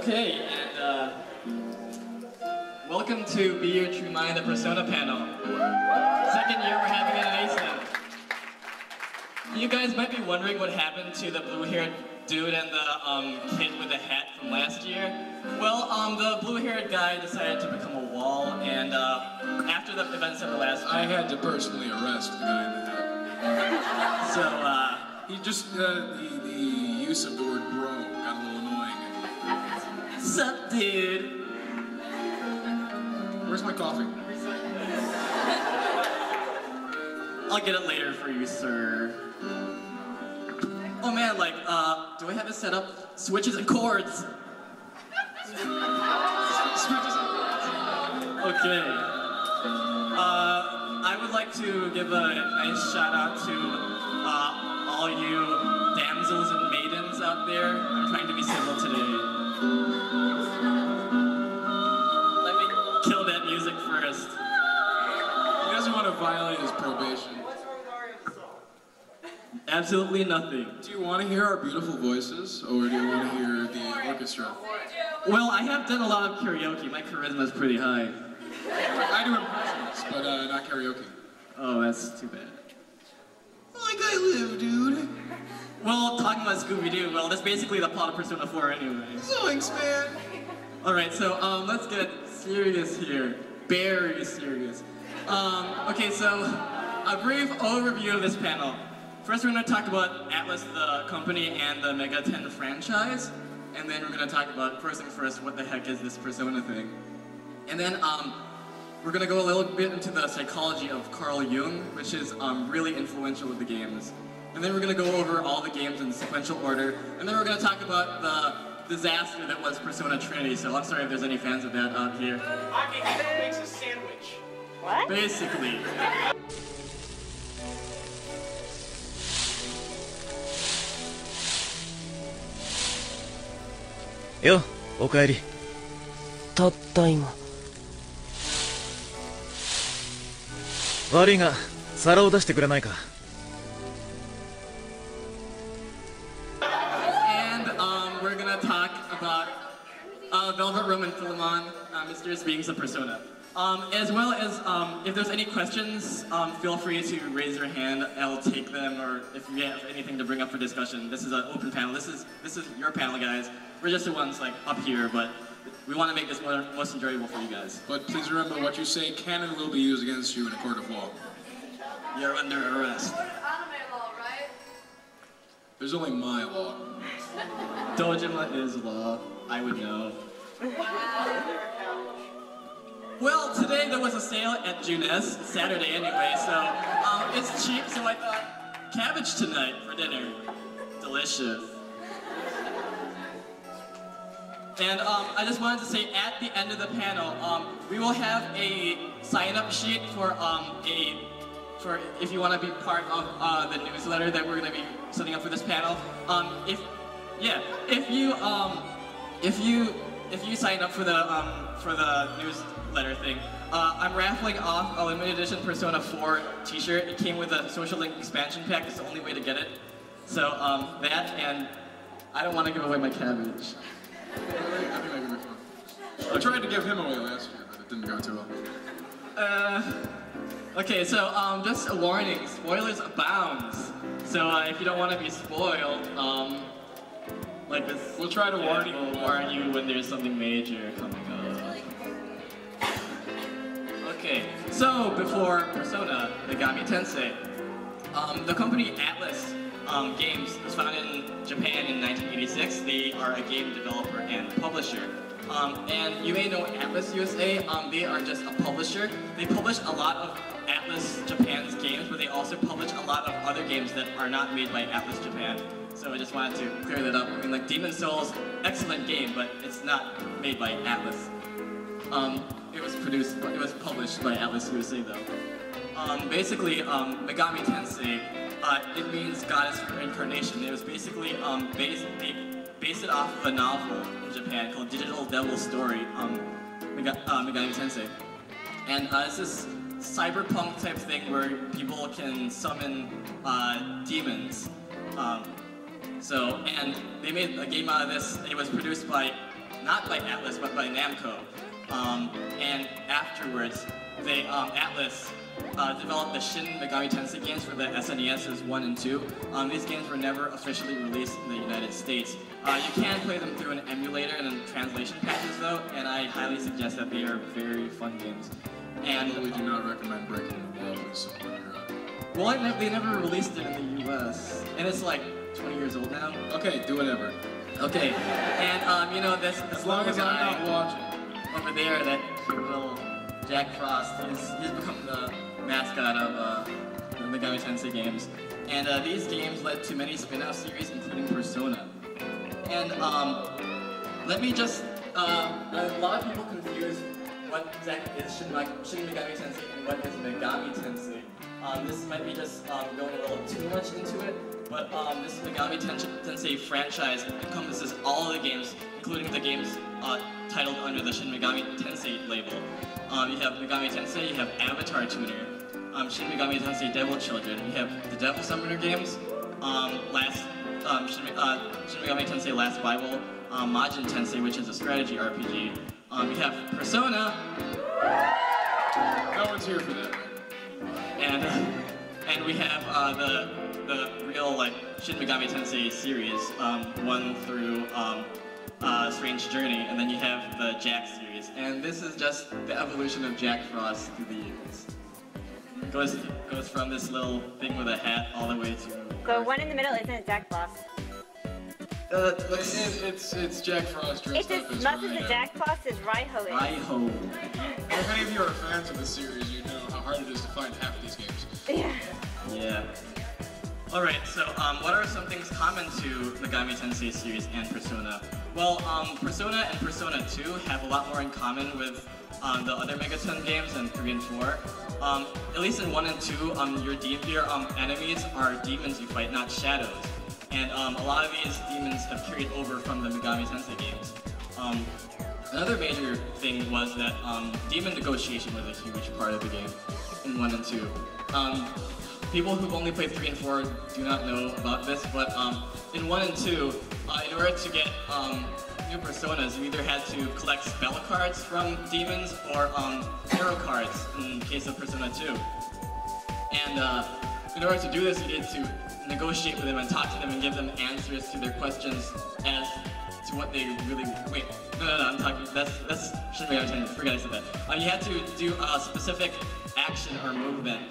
Okay, and welcome to Be Your True Mind, the Persona panel. Second year we're having it at A-cen. You guys might be wondering what happened to the blue-haired dude and the kid with the hat from last year. Well, the blue-haired guy decided to become a wall, and after the events of the last year, I had to personally arrest the guy in the hat. So, he just, the use of the word bro got a little annoying. sup, dude? Where's my coffee? I'll get it later for you, sir. Oh man, like, do I have it set up? Switches and chords. Okay. I would like to give a nice shout out to all you damsels and maidens out there. I'm trying to be civil today. Let me kill that music first. He doesn't want to violate his probation. Absolutely nothing. Do you want to hear our beautiful voices, or do you want to hear the orchestra? Well, I have done a lot of karaoke. My charisma is pretty high. I do impressions, but not karaoke. Oh, that's too bad. Like I live, dude. Well, talking about Scooby-Doo, well, that's basically the plot of Persona 4 anyway. Zoinks, man. Alright, so, let's get serious here. Very serious. Okay, so, a brief overview of this panel. First, we're going to talk about Atlus, the company, and the Mega 10 franchise. And then we're going to talk about, first things first, what the heck is this Persona thing. And then, we're going to go a little bit into the psychology of Carl Jung, which is really influential with the games. And then we're going to go over all the games in sequential order. And then we're going to talk about the disaster that was Persona Trinity. So I'm sorry if there's any fans of that out here. Aki makes a sandwich. What? Basically.よ、おかえり。たった今。悪いが、皿を出してくれないか。And we're gonna talk about Velvet Room and Philemon, Mysterious Beings of Persona. As well as if there's any questions, feel free to raise your hand. I'll take them, or if you have anything to bring up for discussion. This is an open panel. This is your panel, guys. We're just the ones like up here, but we want to make this most enjoyable for you guys. But please remember, what you say can and will be used against you in a court of law. You're under arrest. Anime law, right? There's only my law. Dojima is law. I would know. Well, today there was a sale at Junes, Saturday anyway, so it's cheap, so I thought cabbage tonight for dinner. Delicious. And I just wanted to say at the end of the panel, we will have a sign-up sheet for if you want to be part of the newsletter that we're going to be setting up for this panel. If you sign up for the newsletter thing, I'm raffling off a limited edition Persona 4 t-shirt. It came with a social link expansion pack. It's the only way to get it. So that, and I don't want to give away my cabbage. I think that could be fun. I tried to give him away last year, but it didn't go too well. Okay, so just a warning, spoilers abound. So if you don't want to be spoiled, like this, we'll try to warn you. We'll warn you when there's something major coming up. Okay, so before Persona, Megami Tensei, the company Atlus Games was founded in Japan in 1986. They are a game developer and publisher. And you may know Atlus USA, they are just a publisher. They publish a lot of Atlus Japan's games, but they also publish a lot of other games that are not made by Atlus Japan. So I just wanted to clear that up. I mean, like Demon's Souls, excellent game, but it's not made by Atlus. It was published by Atlus USA though. Basically, Megami Tensei, it means goddess reincarnation. It was basically they based it off of a novel in Japan called Digital Devil Story, Megami Tensei. And it's this cyberpunk type thing where people can summon demons. And they made a game out of this. It was produced by not by Atlas, but by Namco. And afterwards, Atlas developed the Shin Megami Tensei games for the SNESs 1 and 2. These games were never officially released in the United States. You can play them through an emulator and translation patches though, and I highly suggest that they are very fun games. And we do not recommend breaking the world with some MargueriteProduction. Well, they never released it in the US, and it's like 20 years old now. Okay, do whatever. Okay, and you know this as long as I'm not watching. Over there, that cute little Jack Frost, he's become the mascot of the Megami Tensei games. And these games led to many spin-off series, including Persona. And let me just, a lot of people confuse what exactly is Shin Megami Tensei and what is Megami Tensei. This might be just going a little too much into it, but this Megami Tensei franchise encompasses all of the games, including the games titled under the Shin Megami Tensei label. You have Megami Tensei, you have Avatar Tuner, Shin Megami Tensei Devil Children, you have the Devil Summoner games, Shin Megami Tensei Last Bible, Majin Tensei, which is a strategy RPG. You have Persona. No one's here for that. And we have the real like Shin Megami Tensei series, 1 through Strange Journey, and then you have the Jack series. And this is just the evolution of Jack Frost through the years. Goes from this little thing with a hat all the way to. So one in the middle isn't Jack Frost. It's Jack Frost dressed up as much as the Jack Frost is Raiho is. Raiho. If any of you are fans of the series, you know how hard it is to find half of these games. Yeah. Yeah. Alright, so what are some things common to the Megami Tensei series and Persona? Well, Persona and Persona 2 have a lot more in common with the other Megaton games than 3 and 4. At least in 1 and 2, your enemies are demons you fight, not shadows. And a lot of these demons have carried over from the Megami Tensei games. Another major thing was that demon negotiation was a huge part of the game in 1 and 2. People who've only played 3 and 4 do not know about this, but in 1 and 2, in order to get new personas, you either had to collect spell cards from demons or tarot cards in case of Persona 2. And in order to do this, you needed to negotiate with them and talk to them and give them answers to their questions as to what they really. Wait, no, I'm talking. That's Shin Megami Tensei. Forget I said that. You had to do a specific action or movement,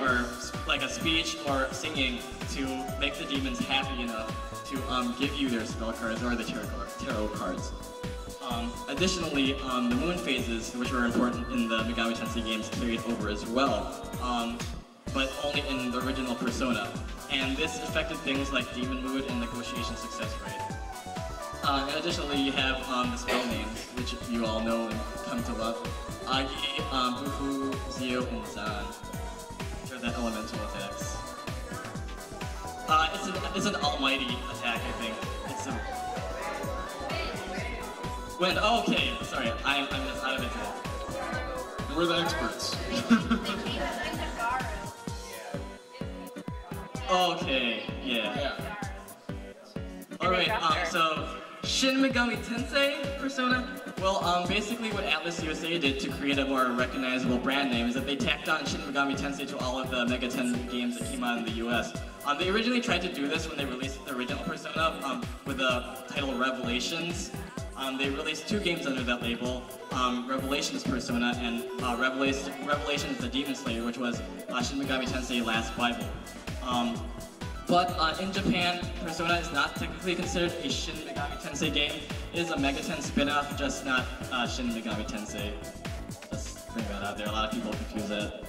or like a speech or singing to make the demons happy enough to give you their spell cards or the tarot cards. Additionally, the moon phases, which were important in the Megami Tensei games, carried over as well, but only in the original Persona. And this affected things like demon mood and negotiation success rate. And additionally, you have the spell names, which you all know and come to love. Agi, Bufu, Zio, and Zan. Which are the elemental attacks. It's an almighty attack, I think. It's a... When, oh, okay, sorry, I'm just out of it today. We're the experts. Okay, yeah. Alright, so Shin Megami Tensei Persona? Well, basically what Atlas USA did to create a more recognizable brand name is that they tacked on Shin Megami Tensei to all of the Mega 10 games that came out in the US. They originally tried to do this when they released the original Persona with the title Revelations. They released 2 games under that label, Revelations Persona and Revelations the Demon Slayer, which was Shin Megami Tensei Last Bible. But in Japan, Persona is not technically considered a Shin Megami Tensei game. It is a Mega 10 spin-off, just not Shin Megami Tensei. Just bring that out there, a lot of people confuse that.